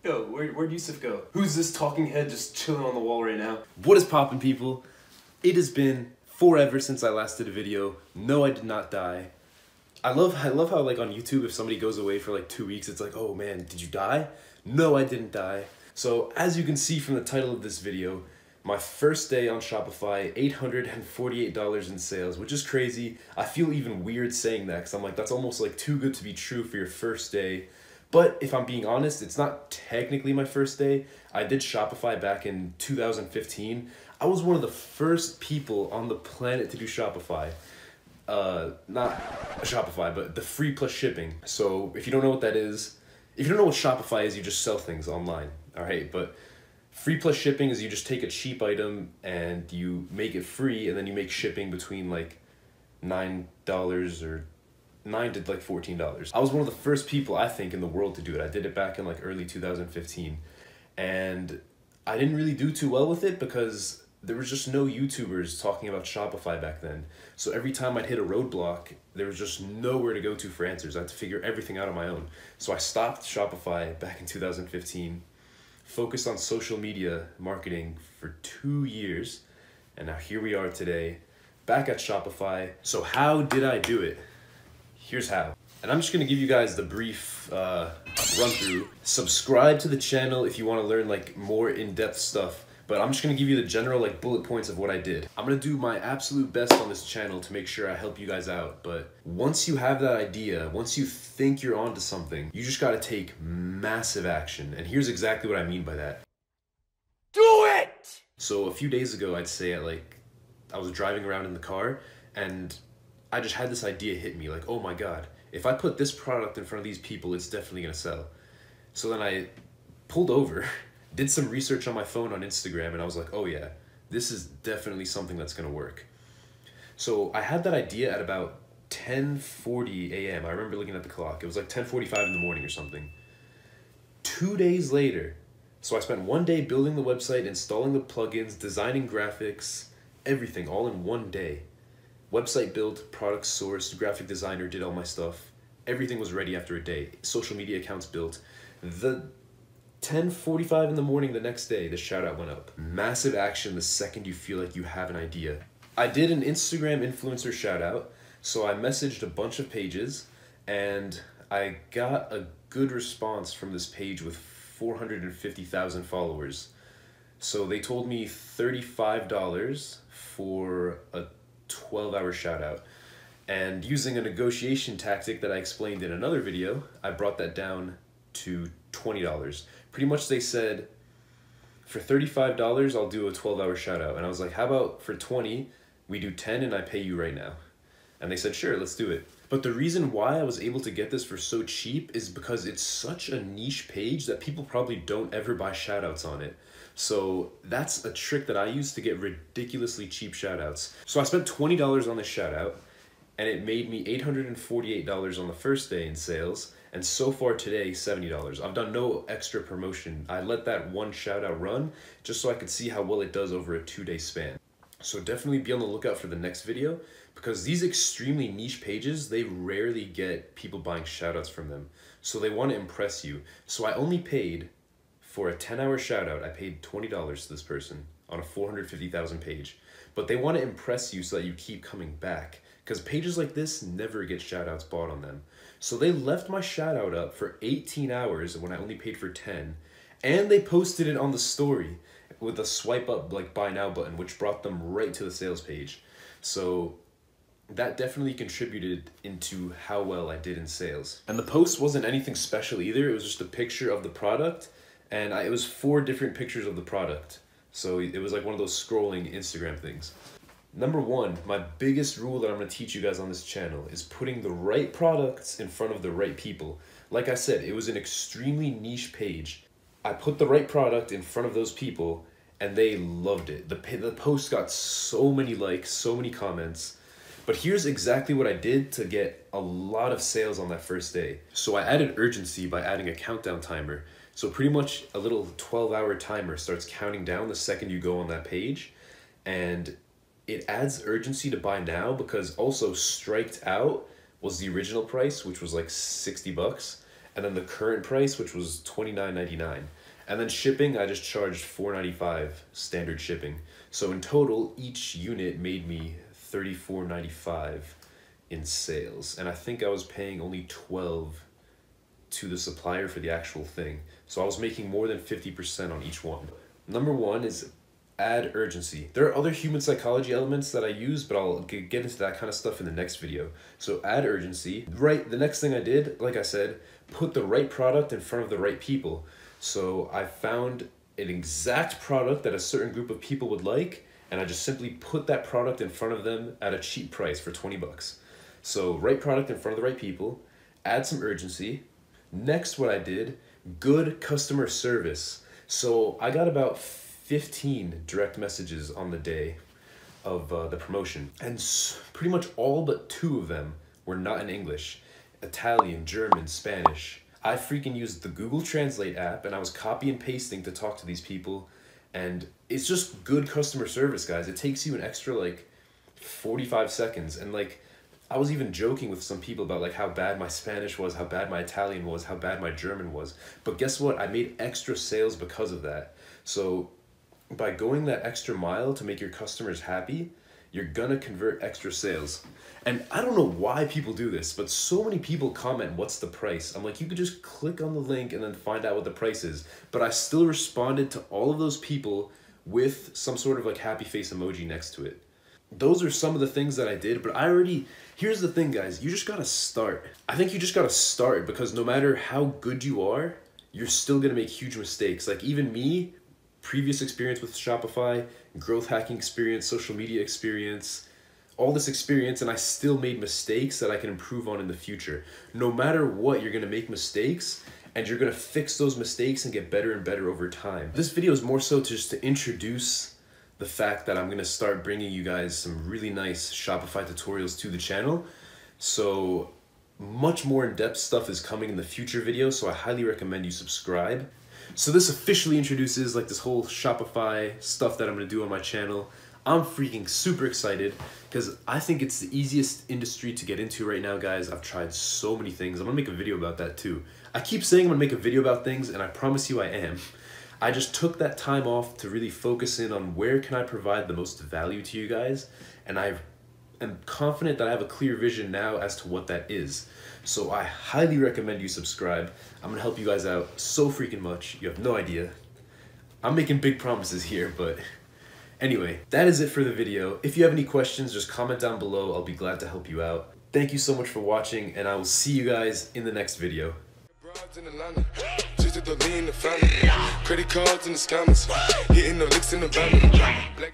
Yo, where'd Yusuf go? Who's this talking head just chilling on the wall right now? What is poppin', people? It has been forever since I last did a video. No, I did not die. I love how like on YouTube, if somebody goes away for like 2 weeks, it's like, oh man, did you die? No, I didn't die. So as you can see from the title of this video, my first day on Shopify, $848 in sales, which is crazy. I feel even weird saying that because I'm like, that's almost like too good to be true for your first day. But if I'm being honest, it's not technically my first day. I did Shopify back in 2015. I was one of the first people on the planet to do Shopify. Not Shopify, but the free plus shipping. So if you don't know what that is, if you don't know what Shopify is, you just sell things online, all right? But free plus shipping is you just take a cheap item and you make it free, and then you make shipping between like $9 or $9 to like $14. I was one of the first people, I think, in the world to do it. I did it back in like early 2015, and I didn't really do too well with it because there was just no YouTubers talking about Shopify back then. So every time I'd hit a roadblock, there was just nowhere to go to for answers. I had to figure everything out on my own. So I stopped Shopify back in 2015, focused on social media marketing for 2 years, and now here we are today, back at Shopify. So how did I do it? Here's how. And I'm just gonna give you guys the brief run through. Subscribe to the channel if you wanna learn like more in-depth stuff, but I'm just gonna give you the general like bullet points of what I did. I'm gonna do my absolute best on this channel to make sure I help you guys out, but once you have that idea, once you think you're onto something, you just gotta take massive action. And here's exactly what I mean by that. Do it! So a few days ago, I'd say I was driving around in the car and I just had this idea hit me, like, oh my God, if I put this product in front of these people, it's definitely gonna sell. So then I pulled over, did some research on my phone on Instagram, and I was like, oh yeah, this is definitely something that's gonna work. So I had that idea at about 10:40 a.m. I remember looking at the clock. It was like 10:45 in the morning or something. 2 days later, so I spent 1 day building the website, installing the plugins, designing graphics, everything, all in 1 day. Website built, product sourced, graphic designer did all my stuff. Everything was ready after a day. Social media accounts built. The 10:45 in the morning the next day, the shout out went up. Massive action the second you feel like you have an idea. I did an Instagram influencer shout out, so I messaged a bunch of pages and I got a good response from this page with 450,000 followers. So they told me $35 for a 12-hour shout out. And using a negotiation tactic that I explained in another video, I brought that down to $20. Pretty much they said, for $35, I'll do a 12-hour shout out. And I was like, how about for 20, we do 10 and I pay you right now? And they said, sure, let's do it. But the reason why I was able to get this for so cheap is because it's such a niche page that people probably don't ever buy shout outs on it. So that's a trick that I use to get ridiculously cheap shout outs. So I spent $20 on this shout out and it made me $848 on the first day in sales. And so far today, $70. I've done no extra promotion. I let that one shout out run just so I could see how well it does over a 2-day span. So definitely be on the lookout for the next video because these extremely niche pages, they rarely get people buying shout outs from them. So they want to impress you. So I only paid for a 10-hour shout out, I paid $20 to this person on a 450,000 page. But they want to impress you so that you keep coming back because pages like this never get shout outs bought on them. So they left my shout out up for 18 hours when I only paid for 10, and they posted it on the story with a swipe up like buy now button, which brought them right to the sales page. So that definitely contributed into how well I did in sales. And the post wasn't anything special either. It was just a picture of the product, and it was 4 different pictures of the product. So it was like one of those scrolling Instagram things. Number 1, my biggest rule that I'm going to teach you guys on this channel is putting the right products in front of the right people. Like I said, it was an extremely niche page. I put the right product in front of those people and they loved it. The post got so many likes, so many comments. But here's exactly what I did to get a lot of sales on that first day. So I added urgency by adding a countdown timer. So pretty much a little 12-hour timer starts counting down the second you go on that page. And it adds urgency to buy now because also striked out was the original price, which was like $60. and then the current price, which was $29.99. And then shipping, I just charged $4.95 standard shipping. So in total, each unit made me $34.95 in sales. And I think I was paying only $12 to the supplier for the actual thing. So I was making more than 50% on each one. Number one is add urgency. There are other human psychology elements that I use, but I'll get into that kind of stuff in the next video. So add urgency. Right, the next thing I did, like I said, put the right product in front of the right people. So I found an exact product that a certain group of people would like, and I just simply put that product in front of them at a cheap price for 20 bucks. So right product in front of the right people, add some urgency. Next, what I did, good customer service. So I got about 15 direct messages on the day of the promotion, and pretty much all but 2 of them were not in English. Italian, German, Spanish. I freaking used the Google Translate app, and I was copy and pasting to talk to these people, and it's just good customer service, guys. It takes you an extra like 45 seconds, and like I was even joking with some people about like how bad my Spanish was, how bad my Italian was, how bad my German was. But guess what? I made extra sales because of that. So by going that extra mile to make your customers happy, you're gonna convert extra sales. And I don't know why people do this, but so many people comment, what's the price? I'm like, you could just click on the link and then find out what the price is. But I still responded to all of those people with some sort of like happy face emoji next to it. Those are some of the things that I did, but here's the thing, guys, you just gotta start. I think you just gotta start, because no matter how good you are, you're still gonna make huge mistakes. Like even me, previous experience with Shopify, growth hacking experience, social media experience, all this experience, and I still made mistakes that I can improve on in the future. No matter what, you're gonna make mistakes, and you're gonna fix those mistakes and get better and better over time. This video is more so just to introduce the fact that I'm gonna start bringing you guys some really nice Shopify tutorials to the channel. So much more in-depth stuff is coming in the future videos, so I highly recommend you subscribe. So this officially introduces like this whole Shopify stuff that I'm gonna do on my channel. I'm freaking super excited because I think it's the easiest industry to get into right now, guys. I've tried so many things. I'm gonna make a video about that too. I keep saying I'm gonna make a video about things, and I promise you I am. I just took that time off to really focus in on where can I provide the most value to you guys, and I am confident that I have a clear vision now as to what that is. So I highly recommend you subscribe. I'm gonna help you guys out so freaking much. You have no idea. I'm making big promises here, but anyway, that is it for the video. If you have any questions, just comment down below. I'll be glad to help you out. Thank you so much for watching, and I will see you guys in the next video. Credit cards in the scammers, hitting the licks in the van.